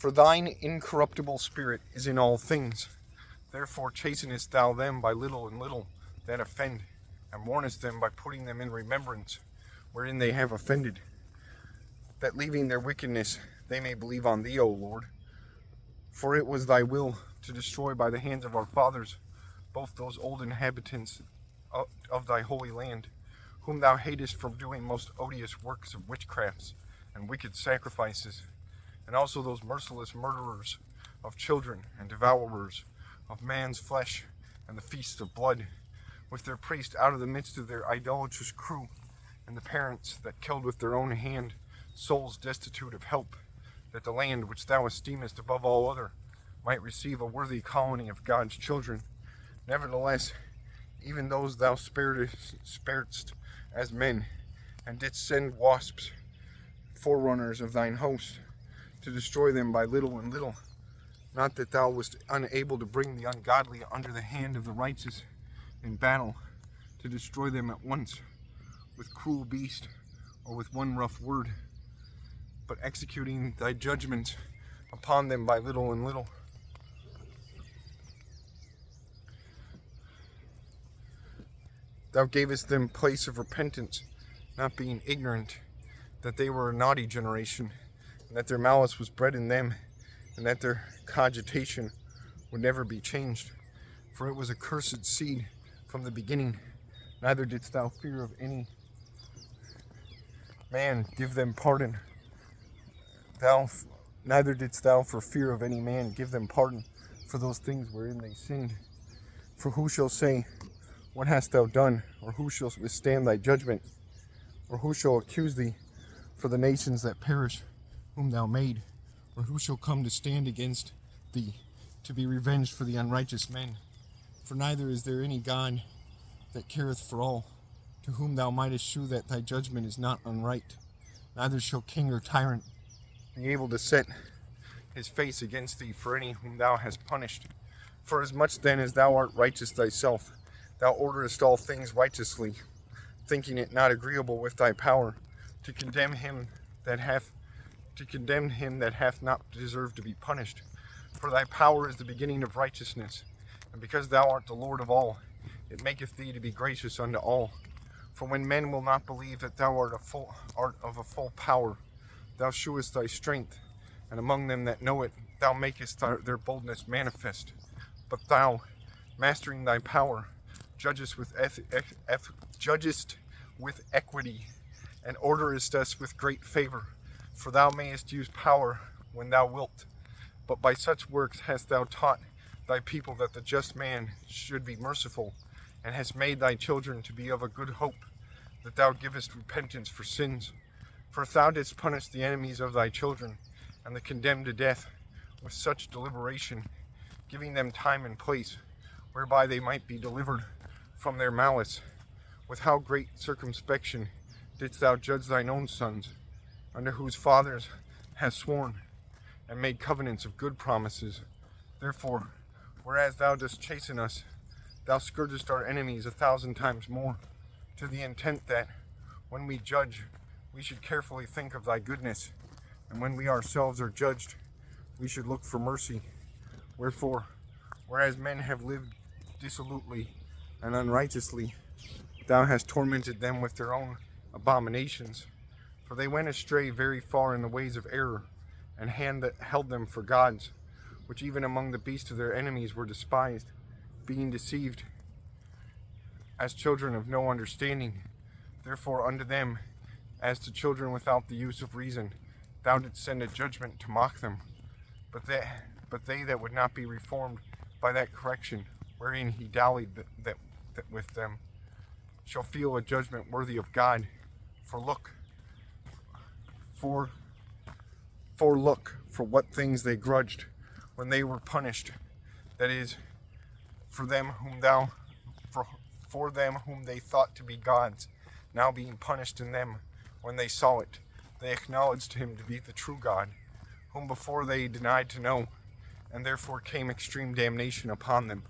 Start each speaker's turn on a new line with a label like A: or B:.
A: For thine incorruptible spirit is in all things. Therefore chastenest thou them by little and little that offend, and warnest them by putting them in remembrance wherein they have offended, that leaving their wickedness they may believe on thee, O Lord. For it was thy will to destroy by the hands of our fathers both those old inhabitants of thy holy land, whom thou hatest from doing most odious works of witchcrafts and wicked sacrifices, and also those merciless murderers of children and devourers of man's flesh and the feasts of blood, with their priest out of the midst of their idolatrous crew, and the parents that killed with their own hand souls destitute of help, that the land which thou esteemest above all other might receive a worthy colony of God's children. Nevertheless, even those thou sparedst as men, and didst send wasps, forerunners of thine host, to destroy them by little and little. Not that thou wast unable to bring the ungodly under the hand of the righteous in battle, to destroy them at once with cruel beast or with one rough word, but executing thy judgments upon them by little and little. Thou gavest them place of repentance, not being ignorant that they were a naughty generation, and that their malice was bred in them, and that their cogitation would never be changed. For it was a cursed seed from the beginning, neither didst thou fear of any man give them pardon. Neither didst thou for fear of any man give them pardon for those things wherein they sinned. For who shall say, what hast thou done? Or who shall withstand thy judgment? Or who shall accuse thee for the nations that perish, whom thou made? Or who shall come to stand against thee, to be revenged for the unrighteous men? For neither is there any God that careth for all, to whom thou mightest shew that thy judgment is not unright. Neither shall king or tyrant be able to set his face against thee for any whom thou hast punished. For as much then as thou art righteous thyself, thou orderest all things righteously, thinking it not agreeable with thy power to condemn him that hath not deserved to be punished. For thy power is the beginning of righteousness, and because thou art the Lord of all, it maketh thee to be gracious unto all. For when men will not believe that thou art of a full power, thou shewest thy strength, and among them that know it, thou makest their boldness manifest. But thou, mastering thy power, judgest with equity, and orderest us with great favor. For thou mayest use power when thou wilt. But by such works hast thou taught thy people that the just man should be merciful, and hast made thy children to be of a good hope, that thou givest repentance for sins. For if thou didst punish the enemies of thy children, and the condemned to death, with such deliberation, giving them time and place, whereby they might be delivered from their malice, with how great circumspection didst thou judge thine own sons, under whose fathers hast sworn, and made covenants of good promises. Therefore, whereas thou dost chasten us, thou scourgest our enemies 1,000 times more, to the intent that, when we judge, we should carefully think of thy goodness, and when we ourselves are judged, we should look for mercy. Wherefore, whereas men have lived dissolutely and unrighteously, thou hast tormented them with their own abominations. For they went astray very far in the ways of error, and held them for gods, which even among the beasts of their enemies were despised, being deceived as children of no understanding. Therefore unto them, as to children without the use of reason, thou didst send a judgment to mock them. But they that would not be reformed by that correction wherein he dallied that with them, shall feel a judgment worthy of God. For look for what things they grudged when they were punished, that is, for them whom they thought to be gods, now being punished in them when they saw it, they acknowledged him to be the true God, whom before they denied to know, and therefore came extreme damnation upon them.